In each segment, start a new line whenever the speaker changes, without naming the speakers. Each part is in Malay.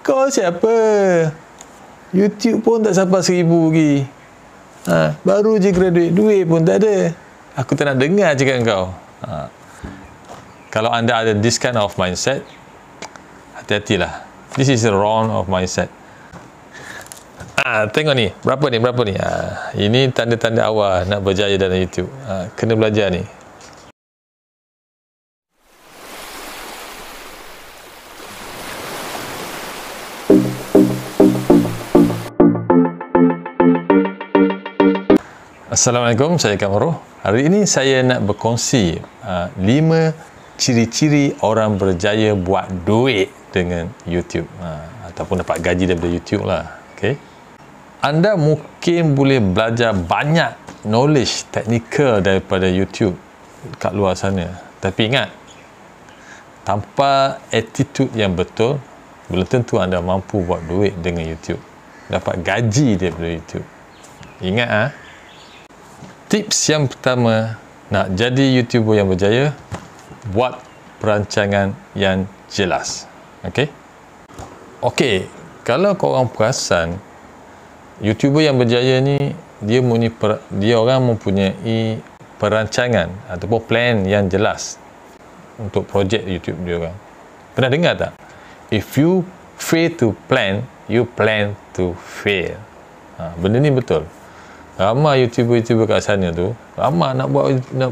Kau siapa? YouTube pun tak sampai 1,000 lagi. Baru je graduate, duit pun tak ada. Aku tak nak dengar cakap kau. Kalau anda ada this kind of mindset, hati-hatilah. This is the wrong of mindset. Tengok ni, berapa ni? Ini tanda-tanda awal nak berjaya dalam YouTube. Kena belajar ni. Assalamualaikum, saya Kamaruh. Hari ini saya nak berkongsi 5 ciri-ciri orang berjaya buat duit dengan YouTube, ataupun dapat gaji daripada YouTube lah. Okay? Anda mungkin boleh belajar banyak knowledge technical daripada YouTube kat luar sana, tapi ingat, tanpa attitude yang betul, belum tentu anda mampu buat duit dengan YouTube, dapat gaji daripada YouTube. Ingat tips yang pertama nak jadi YouTuber yang berjaya, buat perancangan yang jelas. Okey, kalau korang perasan, YouTuber yang berjaya ni dia orang mempunyai perancangan ataupun plan yang jelas untuk projek YouTube dia orang. Pernah dengar tak? If you fail to plan, you plan to fail. Benda ni betul. Ramai YouTuber kat sana tu, ramai nak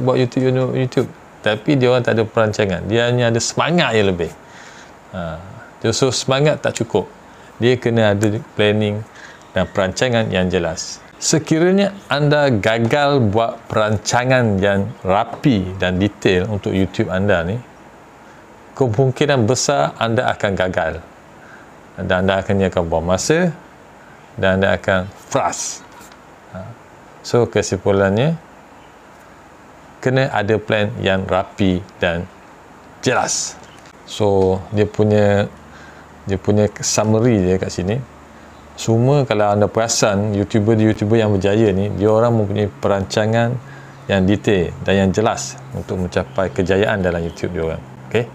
buat YouTube, tapi dia orang tak ada perancangan. Dia hanya ada semangat je lebih. So semangat tak cukup. Dia kena ada planning dan perancangan yang jelas. Sekiranya anda gagal buat perancangan yang rapi dan detail untuk YouTube anda ni, kemungkinan besar anda akan gagal. Dan anda akan buang masa dan anda akan frust. So kesimpulannya, kena ada plan yang rapi dan jelas. So dia punya summary dia kat sini. Semua, kalau anda perasan, YouTuber yang berjaya ni, dia orang mempunyai perancangan yang detail dan yang jelas untuk mencapai kejayaan dalam YouTube dia orang. Okay?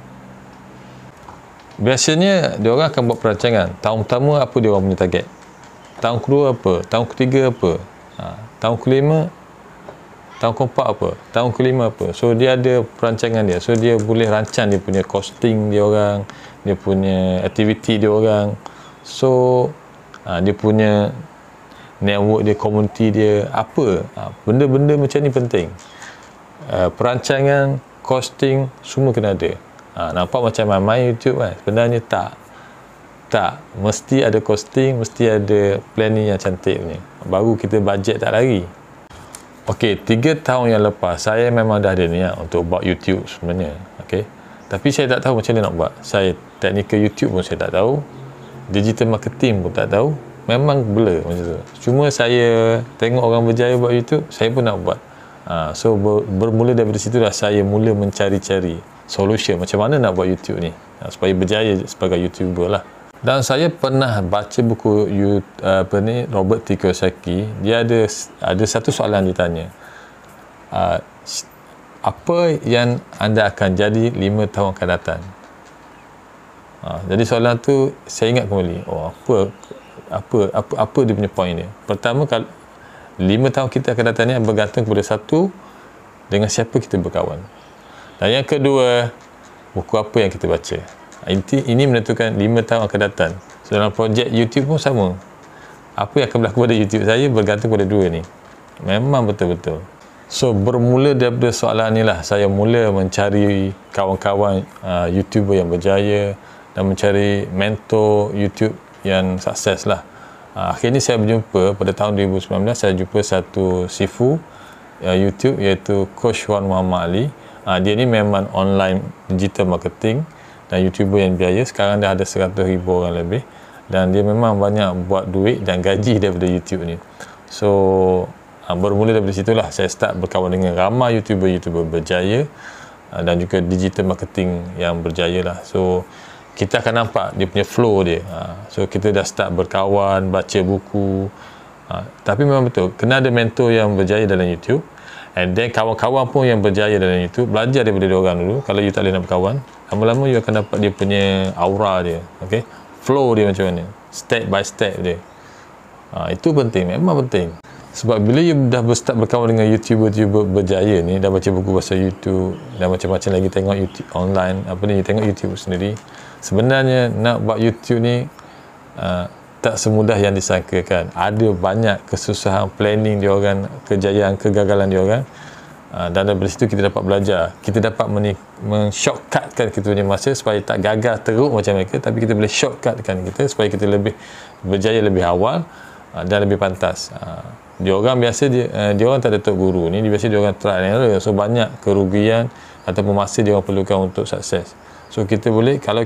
Biasanya dia orang akan buat perancangan. Tahun pertama apa dia orang punya target, tahun kedua apa, tahun ketiga apa, tahun kelima, tahun keempat apa, tahun kelima apa. So dia ada perancangan dia. So dia boleh rancang dia punya costing dia orang, dia punya aktiviti dia orang. So dia punya network dia, community dia, apa. Benda-benda macam ni penting. Perancangan, costing, semua kena ada. Nampak macam main YouTube kan? Sebenarnya tak. Mesti ada costing, mesti ada planning yang cantik punya. Baru kita budget tak lari. Okey, 3 tahun yang lepas saya memang dah ada niat untuk buat YouTube sebenarnya. Okey. Tapi saya tak tahu macam mana nak buat. Saya technical YouTube pun saya tak tahu. Digital marketing pun tak tahu. Memang blur macam tu. Cuma saya tengok orang berjaya buat YouTube, saya pun nak buat. So bermula daripada situ dah saya mula mencari-cari solution macam mana nak buat YouTube ni supaya berjaya sebagai YouTuber lah. Dan saya pernah baca buku Robert T. Kiyosaki. Dia ada satu soalan ditanya, apa yang anda akan jadi 5 tahun akan datang? Jadi soalan tu saya ingat kembali. Apa dia punya point dia? Pertama, 5 tahun kita akan datang ni bergantung kepada satu, dengan siapa kita berkawan. Dan yang kedua, buku apa yang kita baca. Ini menentukan 5 tahun akan datang. So, dalam projek YouTube pun sama. Apa yang akan berlaku pada YouTube saya bergantung pada dua ni. Memang betul-betul. So bermula daripada soalan ni lah saya mula mencari kawan-kawan YouTuber yang berjaya dan mencari mentor YouTube yang sukses lah. Akhirnya saya berjumpa pada tahun 2019, saya jumpa satu sifu YouTube iaitu Coach Wan Muhammad Ali. Dia ni memang online digital marketing dan YouTuber yang berjaya. Sekarang dah ada 100,000 orang lebih dan dia memang banyak buat duit dan gaji daripada YouTube ni. So bermula daripada situlah saya start berkawan dengan ramai YouTuber berjaya dan juga digital marketing yang berjaya lah. So kita akan nampak dia punya flow dia. So kita dah start berkawan, baca buku. Tapi memang betul, kena ada mentor yang berjaya dalam YouTube. And then kawan-kawan pun yang berjaya dalam YouTube, belajar daripada dia orang dulu. Kalau you tak boleh nak berkawan, lama-lama you akan dapat dia punya aura dia. Okay? flow dia macam mana, step by step dia. Itu penting, memang penting. Sebab bila you dah start berkawan dengan YouTuber berjaya ni, dah baca buku pasal YouTube, dah macam-macam lagi tengok YouTube online, tengok YouTube sendiri, sebenarnya nak buat YouTube ni tak semudah yang disangkakan. Ada banyak kesusahan planning dia orang, kejayaan, kegagalan dia orang. Dan dari situ kita dapat belajar, kita dapat men-shortcutkan kita punya masa supaya tak gagal teruk macam mereka, tapi kita boleh shortcutkan kita supaya kita lebih berjaya lebih awal dan lebih pantas. Dia orang biasa dia orang tak ada tok guru ni, biasa dia orang try and error, so banyak kerugian ataupun masa dia orang perlukan untuk sukses. So kita boleh, kalau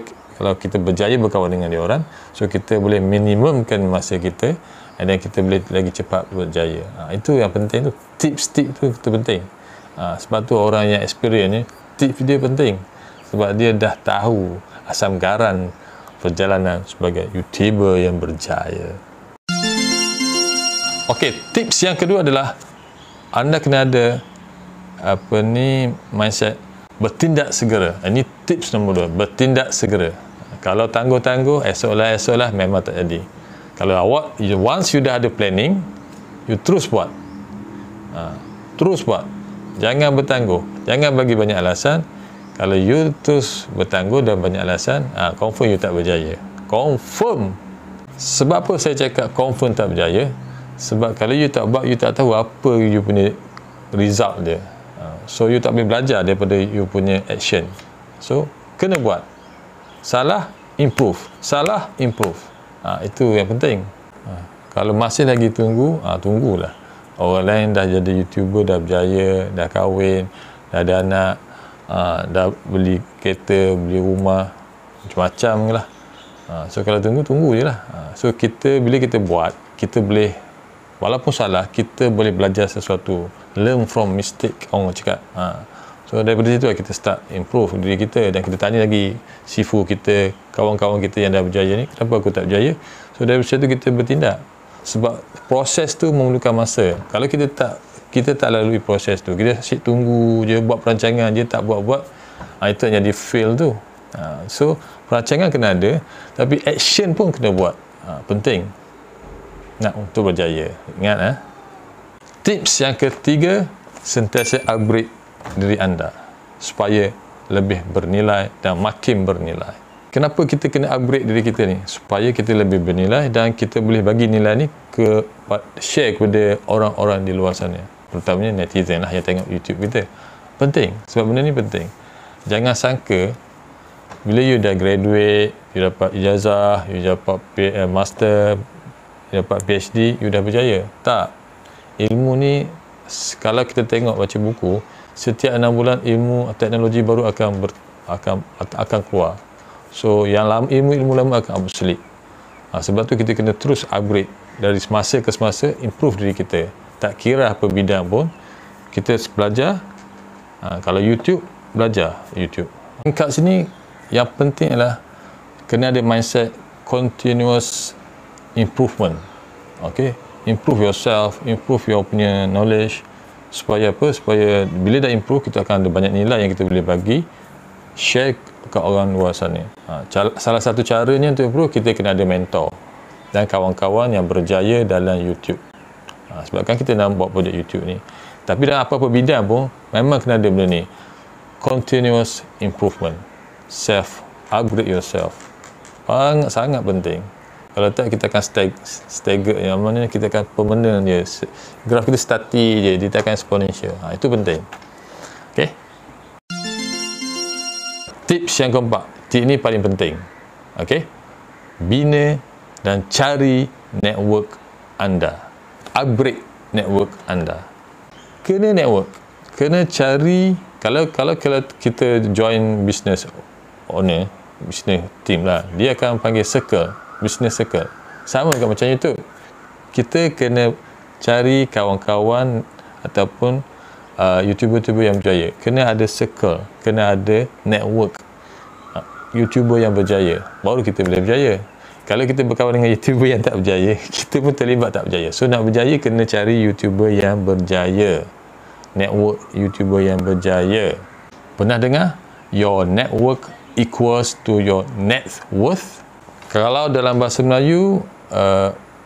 kita berjaya berkawan dengan dia orang, so kita boleh minimumkan masa kita dan kita boleh lagi cepat berjaya. Itu yang penting tu, tips-tips tu itu penting. Sebab tu orang yang experience ni, tips dia penting sebab dia dah tahu asam garam perjalanan sebagai YouTuber yang berjaya. Okey, tips yang kedua adalah anda kena ada mindset bertindak segera. Ini tips nombor 2, bertindak segera. Kalau tangguh-tangguh, esok-esoklah memang tak jadi. Kalau awak once you dah ada planning, you terus buat. Terus buat. Jangan bertangguh. Jangan bagi banyak alasan. Kalau you terus bertangguh dan banyak alasan, confirm you tak berjaya. Confirm. Sebab apa saya cakap confirm tak berjaya? Sebab kalau you tak buat, you tak tahu apa you punya result dia. So you tak boleh belajar daripada you punya action. So kena buat. Salah, improve. Salah, improve. Itu yang penting. Kalau masih lagi tunggulah. Orang lain dah jadi YouTuber, dah berjaya, dah kahwin, dah ada anak, dah beli kereta, beli rumah, macam-macam lah. So kalau tunggu je lah. So bila kita buat, kita boleh, walaupun salah, kita boleh belajar sesuatu. Learn from mistake, orang cakap. So daripada situ kita start improve diri kita, dan kita tanya lagi sifu kita, kawan-kawan kita yang dah berjaya ni, kenapa aku tak berjaya? So dari situ kita bertindak. Sebab proses tu memerlukan masa. Kalau kita tak lalui proses tu, kita asyik tunggu je, buat perancangan je, tak buat-buat, itu yang jadi fail tu. So perancangan kena ada, tapi action pun kena buat. Penting nak untuk berjaya. Ingat tips yang ketiga, sentiasa upgrade diri anda supaya lebih bernilai dan makin bernilai. Kenapa kita kena upgrade diri kita ni? Supaya kita lebih bernilai dan kita boleh bagi nilai ni share kepada orang-orang di luar sana, terutamanya netizen lah yang tengok YouTube kita. Penting, sebab benda ni penting. Jangan sangka bila you dah graduate, you dapat ijazah, you dapat master, you dapat PhD, you dah berjaya. Tak. Ilmu ni, kalau kita tengok baca buku, setiap 6 bulan ilmu teknologi baru akan keluar. So yang ilmu lama akan obsolete. Sebab tu kita kena terus upgrade dari semasa ke semasa, improve diri kita. Tak kira apa bidang pun, kita belajar. Kalau YouTube, belajar YouTube. Kat sini yang penting adalah kena ada mindset continuous improvement. Okay, improve yourself, improve your punya knowledge. Supaya apa? Supaya bila dah improve, kita akan ada banyak nilai yang kita boleh bagi, share ke orang luar sana. Salah satu caranya untuk improve, kita kena ada mentor dan kawan-kawan yang berjaya dalam YouTube. Sebab kan kita nak buat projek YouTube ni, tapi dalam apa-apa bidang pun memang kena ada benda ni, continuous improvement, upgrade yourself. Sangat penting. Kalau tak, kita akan stagger, yang mana kita akan permanent je, graf kita statik je, dia tak akan exponential. Itu penting. Okay, tips yang keempat, tips ni paling penting. Okay, bina dan cari network anda, upgrade network anda. Kena network, kena cari. Kalau kita join business owner, business team lah, dia akan panggil circle, business circle. Sama juga macam YouTube, kita kena cari kawan-kawan ataupun YouTuber-YouTuber yang berjaya. Kena ada circle, kena ada network YouTuber yang berjaya, baru kita boleh berjaya. Kalau kita berkawan dengan YouTuber yang tak berjaya, kita pun terlibat tak berjaya. So nak berjaya, kena cari YouTuber yang berjaya, network YouTuber yang berjaya. Pernah dengar your network equals to your net worth? Kalau dalam bahasa Melayu,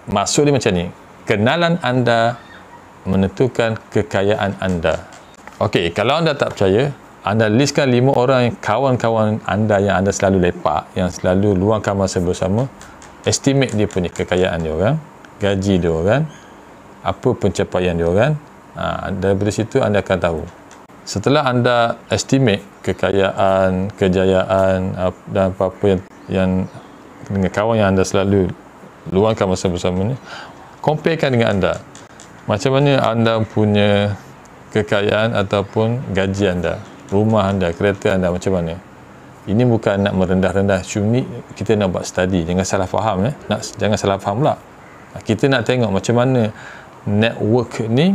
maksud dia macam ni. Kenalan anda menentukan kekayaan anda. Okey, kalau anda tak percaya, anda listkan 5 orang kawan-kawan anda yang anda selalu lepak, yang selalu luangkan masa bersama, estimate dia punya kekayaan dia orang, gaji dia orang, apa pencapaian dia orang. Daripada situ anda akan tahu. Setelah anda estimate kekayaan, kejayaan dan apa-apa yang dengan kawan yang anda selalu luangkan masa bersama ni, comparekan dengan anda. Macam mana anda punya kekayaan ataupun gaji anda, rumah anda, kereta anda macam mana. Ini bukan nak merendah-rendah, cuma kita nak buat study. Jangan salah faham, jangan salah faham pula. Kita nak tengok macam mana network ni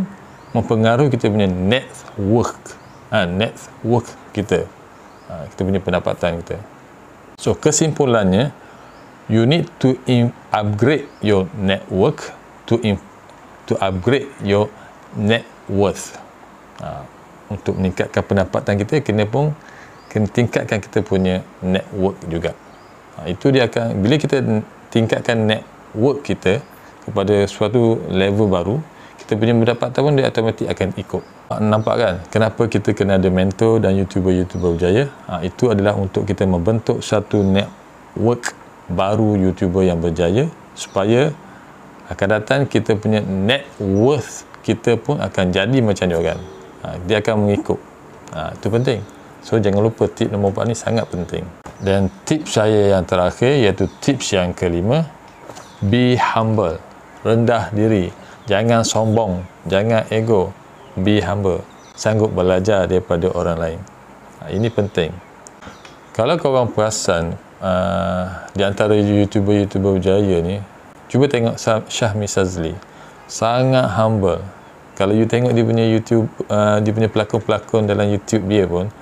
mempengaruhi kita punya net worth kita, kita punya pendapatan kita. So kesimpulannya, you need to upgrade your network to upgrade your net worth. Untuk meningkatkan pendapatan kita, kena tingkatkan kita punya network juga. Itu dia akan, bila kita tingkatkan network kita kepada suatu level baru, kita punya pendapatan pun dia automatik akan ikut. Nampak kan kenapa kita kena ada mentor dan YouTuber berjaya? Itu adalah untuk kita membentuk satu network baru YouTuber yang berjaya, supaya akan datang kita punya net worth kita pun akan jadi macam dia orang. Dia akan mengikut. Itu penting. So jangan lupa tip nombor 4 ni sangat penting. Dan tips saya yang terakhir, iaitu tips yang kelima, be humble. Rendah diri. Jangan sombong, jangan ego. Be humble. Sanggup belajar daripada orang lain. Ini penting. Kalau korang perasan, di antara YouTuber berjaya ni, cuba tengok Syahmi Sazli. Sangat humble. Kalau you tengok dia punya YouTube, dia punya pelakon-pelakon dalam YouTube dia pun,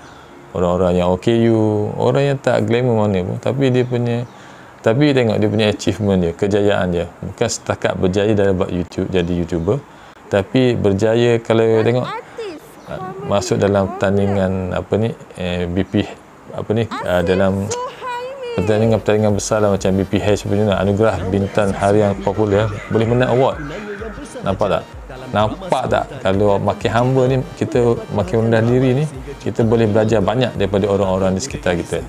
orang-orang yang OKU, orang yang tak glamour mana pun, tapi tengok dia punya achievement dia, kejayaan dia. Bukan setakat berjaya dalam buat YouTube, jadi YouTuber, tapi berjaya kalau tengok masuk dalam pertandingan dalam pertandingan besar lah, macam BPH sebenarnya, anugerah bintang harian popular, boleh menang award. Nampak tak kalau makin humble ni, kita makin rendah diri ni, kita boleh belajar banyak daripada orang-orang di sekitar kita.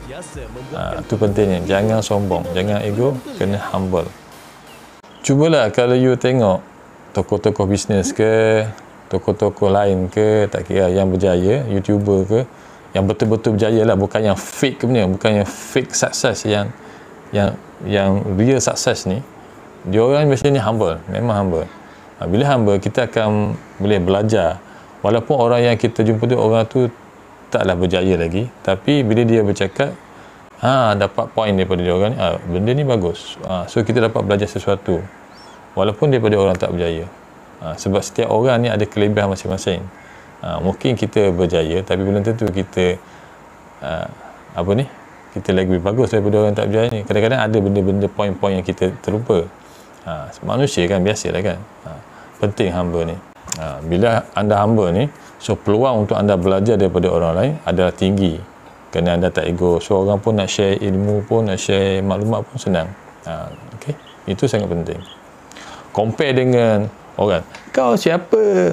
Itu pentingnya. Jangan sombong, jangan ego, kena humble. Cubalah kalau you tengok tokoh-tokoh bisnes ke, tokoh-tokoh lain ke, tak kira yang berjaya, YouTuber ke, yang betul-betul berjaya lah, bukan yang fake punya, bukan yang fake success, yang real success ni, dia orang biasanya humble, memang humble. Bila humble, kita akan boleh belajar. Walaupun orang yang kita jumpa tu, orang tu taklah berjaya lagi, tapi bila dia bercakap, dapat point daripada dia orang ni, benda ni bagus. So kita dapat belajar sesuatu walaupun daripada orang tak berjaya. Sebab setiap orang ni ada kelebihan masing-masing. Mungkin kita berjaya, tapi belum tentu kita kita lagi lebih bagus daripada orang tak berjaya ni. Kadang-kadang ada benda-benda poin-poin yang kita terlupa. Manusia kan, biasalah kan. Penting humble ni. Bila anda humble ni, so peluang untuk anda belajar daripada orang lain adalah tinggi, kerana anda tak ego. So orang pun nak share ilmu pun, nak share maklumat pun senang. Okay? Itu sangat penting. Compare dengan orang, kau siapa?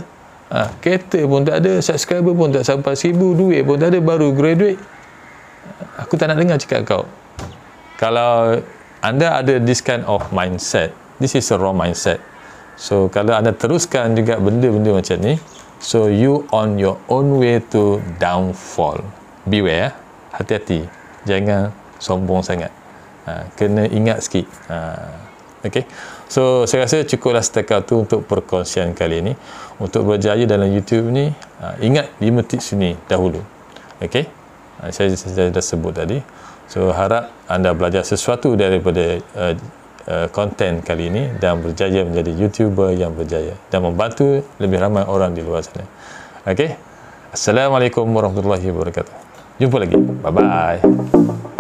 Kereta pun tak ada, subscriber pun tak sampai 1000, duit pun tak ada, baru graduate. Aku tak nak dengar cakap kau. Kalau anda ada this kind of mindset, this is a wrong mindset. So kalau anda teruskan juga benda-benda macam ni, so you on your own way to downfall. Beware, hati-hati, jangan sombong sangat. Kena ingat sikit. Okay, so saya rasa cukuplah setakat tu untuk perkongsian kali ini. Untuk berjaya dalam YouTube ni, ingat 5 tips ni dahulu. Okay, saya dah sebut tadi. So harap anda belajar sesuatu daripada konten kali ini dan berjaya menjadi YouTuber yang berjaya dan membantu lebih ramai orang di luar sana. Okay, Assalamualaikum warahmatullahi wabarakatuh. Jumpa lagi. Bye-bye.